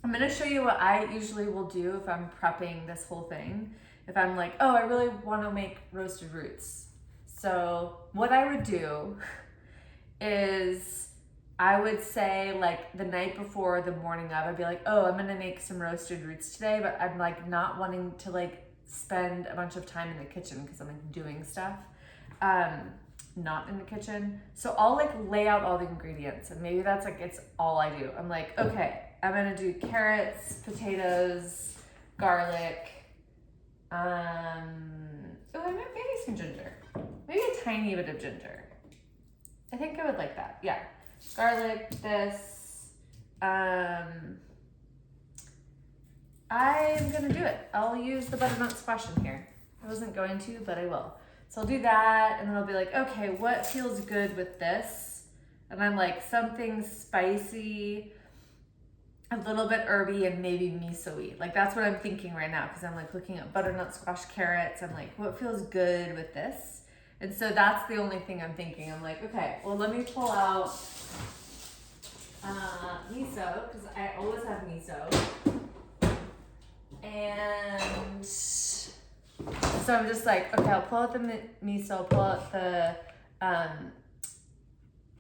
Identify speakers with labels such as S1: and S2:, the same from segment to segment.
S1: I'm gonna show you what I usually will do if I'm prepping this whole thing. If I'm like, oh, I really want to make roasted roots. So what I would do is I would say like the night before, the morning of, I'd be like, oh, I'm gonna make some roasted roots today, but I'm like not wanting to like spend a bunch of time in the kitchen because I'm like doing stuff. Not in the kitchen. So I'll like lay out all the ingredients, and maybe that's like it's all I do. I'm like, okay, I'm gonna do carrots, potatoes, garlic. Oh, I meant maybe some ginger. Maybe a tiny bit of ginger. I think I would like that. Yeah, garlic. This. I'm gonna do it. I'll use the butternut squash in here. I wasn't going to, but I will. So I'll do that, and then I'll be like, okay, what feels good with this? And I'm like, something spicy, a little bit herby, and maybe miso-y. Like that's what I'm thinking right now, because I'm like looking at butternut squash, carrots. I'm like, what feels good with this? And so that's the only thing I'm thinking. I'm like, okay, well, let me pull out miso, because I always have miso. And so I'm just like, okay, I'll pull out the miso, pull out the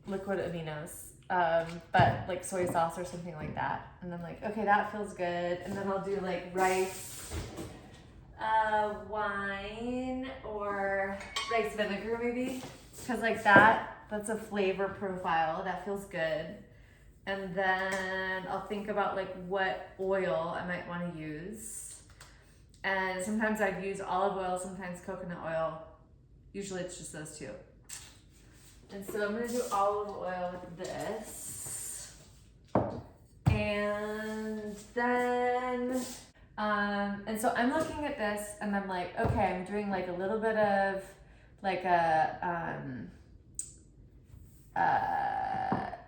S1: liquid aminos, but like soy sauce or something like that. And I'm like, okay, that feels good. And then I'll do like rice, wine, or rice vinegar maybe. Because like that's a flavor profile. That feels good. And then I'll think about like what oil I might want to use. And sometimes I'd use olive oil, sometimes coconut oil. Usually it's just those two. And so I'm gonna do olive oil with this. And then, and so I'm looking at this and I'm like, okay, I'm doing like a little bit of like a,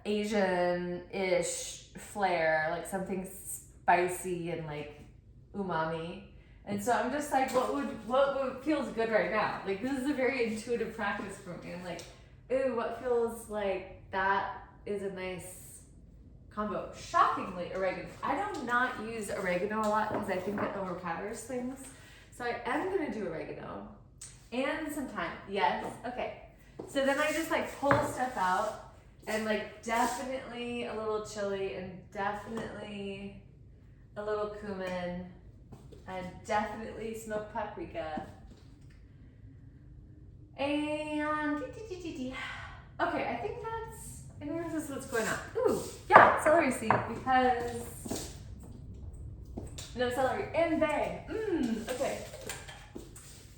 S1: Asian-ish flair, like something spicy and like umami. And so I'm just like, what feels good right now? Like this is a very intuitive practice for me. I'm like, ooh, what feels like that is a nice combo. Shockingly, oregano. I do not use oregano a lot because I think it overpowers things. So I am gonna do oregano and some thyme. Yes, okay. So then I just like pull stuff out, and like definitely a little chili, and definitely a little cumin, and definitely smoked paprika. And okay, I think this is what's going on. Ooh, yeah, celery seed, because no celery and bay. Okay.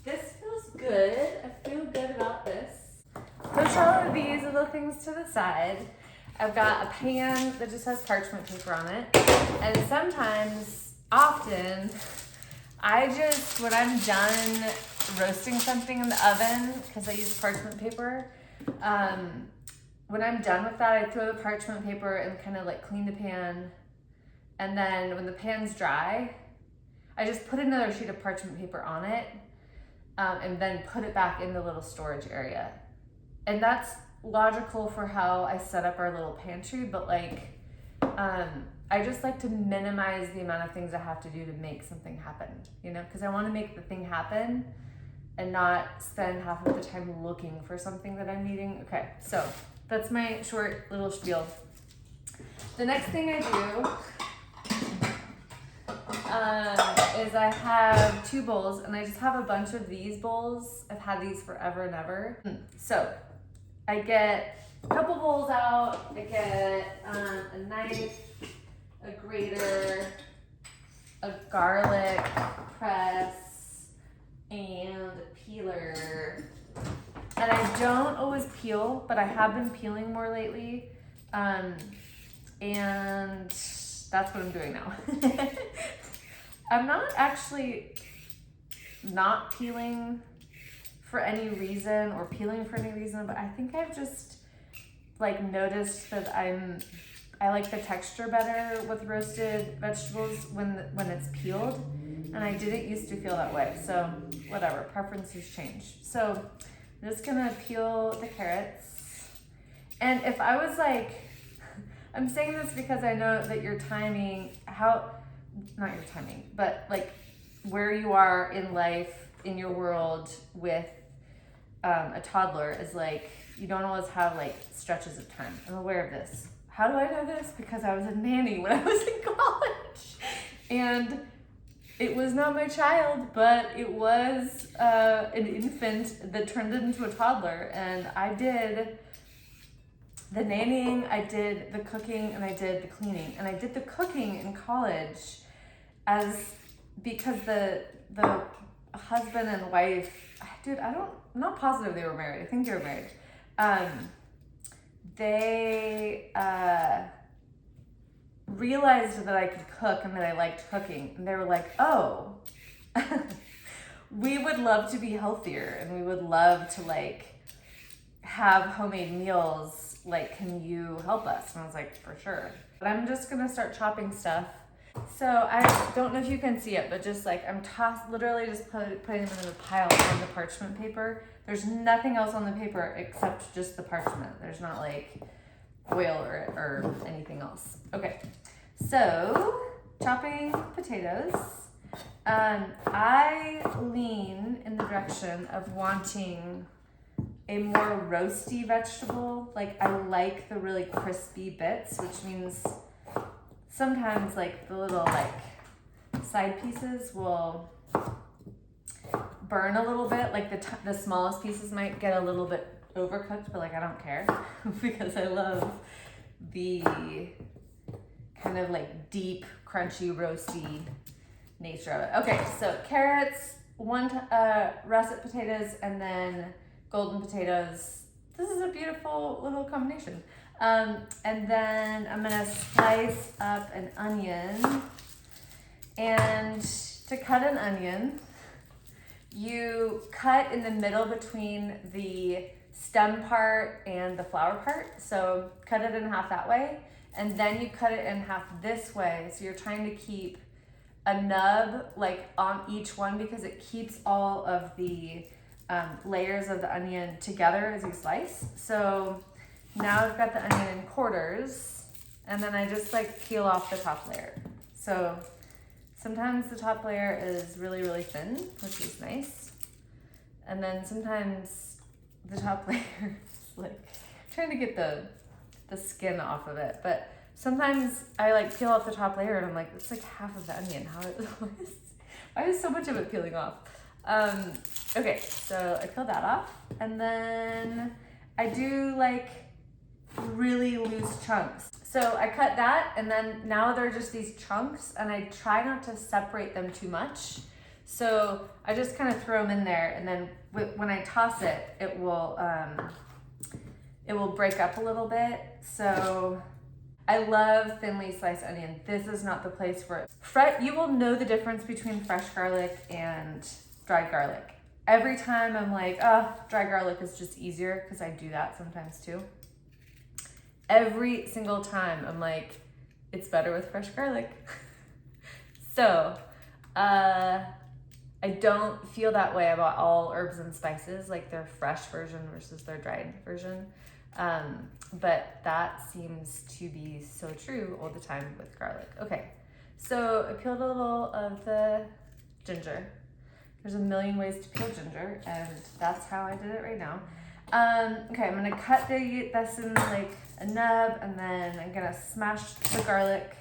S1: This feels good. I feel good about this. Push all of these little things to the side. I've got a pan that just has parchment paper on it. And often, when I'm done roasting something in the oven, because I use parchment paper, when I'm done with that, I throw the parchment paper and kind of like clean the pan. And then when the pan's dry, I just put another sheet of parchment paper on it, and then put it back in the little storage area. And that's logical for how I set up our little pantry, but like, I just like to minimize the amount of things I have to do to make something happen, you know, because I want to make the thing happen and not spend half of the time looking for something that I'm needing. Okay, so that's my short little spiel. The next thing I do is I have 2 bowls, and I just have a bunch of these bowls. I've had these forever and ever. So I get a couple bowls out. I get a knife, a grater, a garlic press, and a peeler. And I don't always peel, but I have been peeling more lately. And that's what I'm doing now. I'm not actually not peeling for any reason or peeling for any reason, but I think I've just like noticed that I like the texture better with roasted vegetables when it's peeled, and I didn't used to feel that way. So whatever, preferences change. So I'm just gonna peel the carrots, and if I was like I'm saying this because I know that your timing, not your timing, but like where you are in life, in your world with a toddler is like, you don't always have like stretches of time. I'm aware of this. How do I know this? Because I was a nanny when I was in college. And it was not my child, but it was an infant that turned into a toddler. And I did the nannying, I did the cooking, and I did the cleaning. And I did the cooking in college because the husband and wife, dude, I'm not positive they were married. I think they were married. They realized that I could cook and that I liked cooking. And they were like, oh, we would love to be healthier and we would love to like have homemade meals. Like, can you help us? And I was like, for sure. But I'm just gonna start chopping stuff. So I don't know if you can see it, but just like I'm literally just putting them in a pile on the parchment paper. There's nothing else on the paper except just the parchment. There's not like oil or anything else. Okay, so chopping potatoes. I lean in the direction of wanting a more roasty vegetable. Like I like the really crispy bits, which means sometimes like the little like side pieces will burn a little bit. Like the smallest pieces might get a little bit overcooked, but like I don't care because I love the kind of like deep, crunchy, roasty nature of it. Okay, so carrots, russet potatoes, and then golden potatoes. This is a beautiful little combination. And then I'm gonna slice up an onion. And to cut an onion, you cut in the middle between the stem part and the flower part. So cut it in half that way. And then you cut it in half this way. So you're trying to keep a nub like on each one because it keeps all of the layers of the onion together as you slice. So now I've got the onion in quarters, and then I just like peel off the top layer. So sometimes the top layer is really, really thin, which is nice. And then sometimes the top layer is like trying to get the skin off of it. But sometimes I like peel off the top layer and I'm like, it's like half of the onion. Why is so much of it peeling off? Okay, so I peel that off, and then I do like really loose chunks. So I cut that, and then now they're just these chunks, and I try not to separate them too much. So I just kind of throw them in there, and then when I toss it, it will break up a little bit. So I love thinly sliced onion. This is not the place for it. You will know the difference between fresh garlic and dried garlic. Every time I'm like, oh, dry garlic is just easier, because I do that sometimes too. Every single time I'm like, it's better with fresh garlic. So I don't feel that way about all herbs and spices, like their fresh version versus their dried version. But that seems to be so true all the time with garlic. Okay, so I peeled a little of the ginger. There's a million ways to peel ginger, and that's how I did it right now. Okay, I'm gonna cut this in like a nub, and then I'm gonna smash the garlic.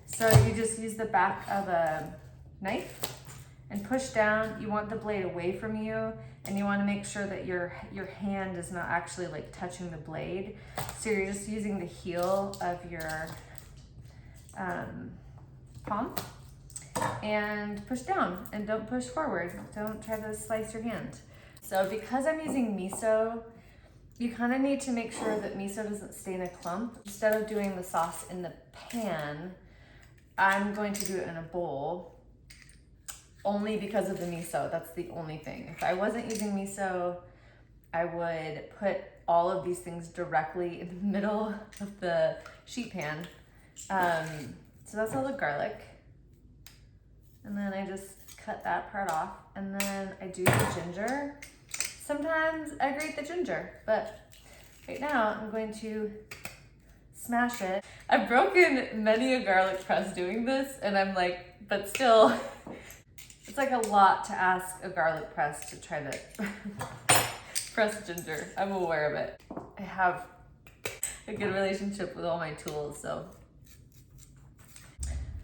S1: So you just use the back of a knife and push down. You want the blade away from you, and you want to make sure that your hand is not actually like touching the blade. So you're just using the heel of your palm and push down, and don't push forward. Don't try to slice your hand. So because I'm using miso, you kind of need to make sure that miso doesn't stay in a clump. Instead of doing the sauce in the pan, I'm going to do it in a bowl, only because of the miso. That's the only thing. If I wasn't using miso, I would put all of these things directly in the middle of the sheet pan. So that's all the garlic. And then I just cut that part off, and then I do the ginger. Sometimes I grate the ginger, but right now I'm going to smash it. I've broken many a garlic press doing this, and I'm like, but still, it's like a lot to ask a garlic press to try to press ginger. I'm aware of it. I have a good relationship with all my tools, so.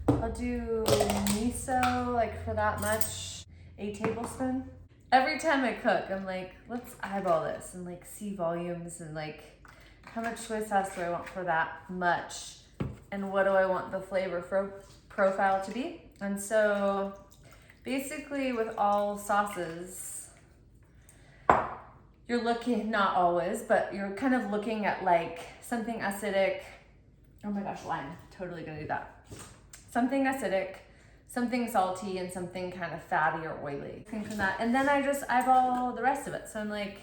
S1: I'll do miso, like for that much, a tablespoon. Every time I cook, I'm like, let's eyeball this and like see volumes and like how much soy sauce do I want for that much, and what do I want the flavor profile to be. And so basically with all sauces, you're looking, not always, but you're kind of looking at like something acidic. Oh my gosh, lime, totally gonna do that. Something acidic, something salty, and something kind of fatty or oily. From that. And then I just eyeball the rest of it. So I'm like,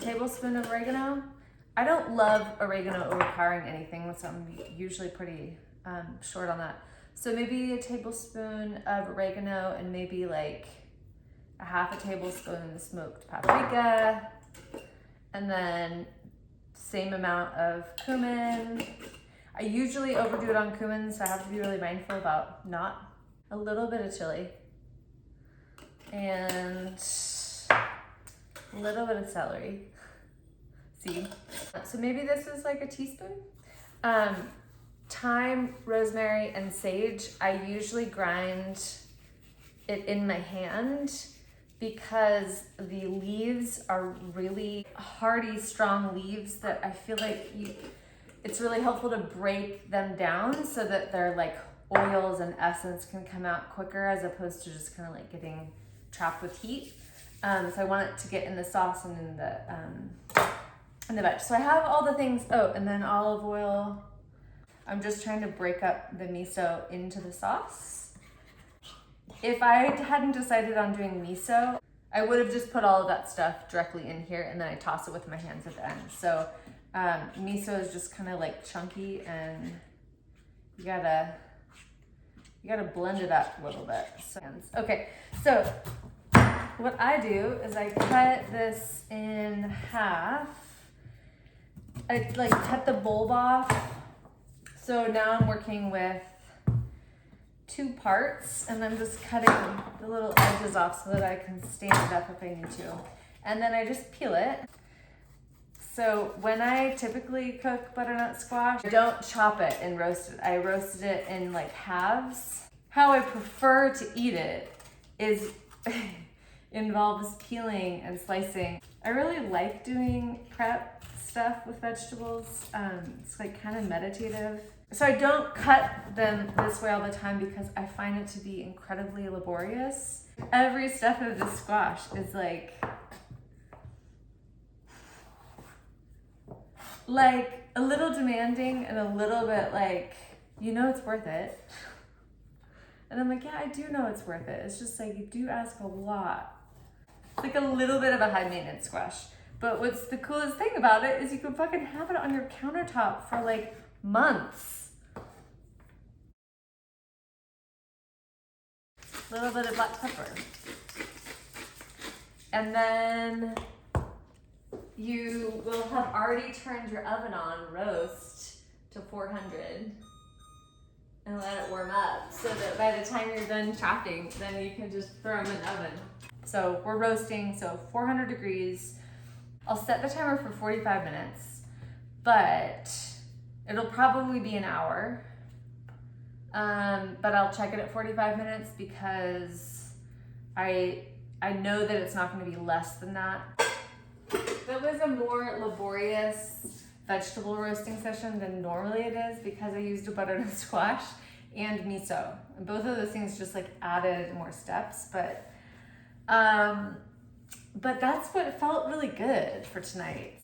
S1: tablespoon of oregano. I don't love oregano overpowering anything, so I'm usually pretty short on that. So maybe a tablespoon of oregano and maybe like a half a tablespoon smoked paprika, and then same amount of cumin. I usually overdo it on cumin, so I have to be really mindful about not. A little bit of chili and a little bit of celery seed. So maybe this is like a teaspoon. Thyme, rosemary, and sage. I usually grind it in my hand because the leaves are really hardy, strong leaves that I feel like it's really helpful to break them down so that their like oils and essence can come out quicker, as opposed to just kind of like getting trapped with heat. So I want it to get in the sauce and in the veg. So I have all the things. Oh, and then olive oil. I'm just trying to break up the miso into the sauce. If I hadn't decided on doing miso, I would have just put all of that stuff directly in here, and then I toss it with my hands at the end. So miso is just kind of like chunky, and you gotta blend it up a little bit. So, okay, so what I do is I cut this in half. I like cut the bulb off. So now I'm working with 2 parts, and I'm just cutting the little edges off so that I can stand it up if I need to. And then I just peel it. So when I typically cook butternut squash, I don't chop it and roast it. I roasted it in like halves. How I prefer to eat it is involves peeling and slicing. I really like doing prep stuff with vegetables. It's like kind of meditative. So I don't cut them this way all the time because I find it to be incredibly laborious. Every step of the squash is like a little demanding and a little bit like, you know, it's worth it. And I'm like, yeah, I do know it's worth it. It's just like, you do ask a lot. It's like a little bit of a high maintenance squash. But what's the coolest thing about it is you can fucking have it on your countertop for like months. A little bit of black pepper. And then you will have already turned your oven on roast to 400 and let it warm up so that by the time you're done chopping, then you can just throw them in the oven. So we're roasting, so 400 degrees. I'll set the timer for 45 minutes, but it'll probably be an hour. But I'll check it at 45 minutes because I know that it's not going to be less than that. That was a more laborious vegetable roasting session than normally it is because I used a butternut squash and miso. And both of those things just like added more steps, but that's what felt really good for tonight.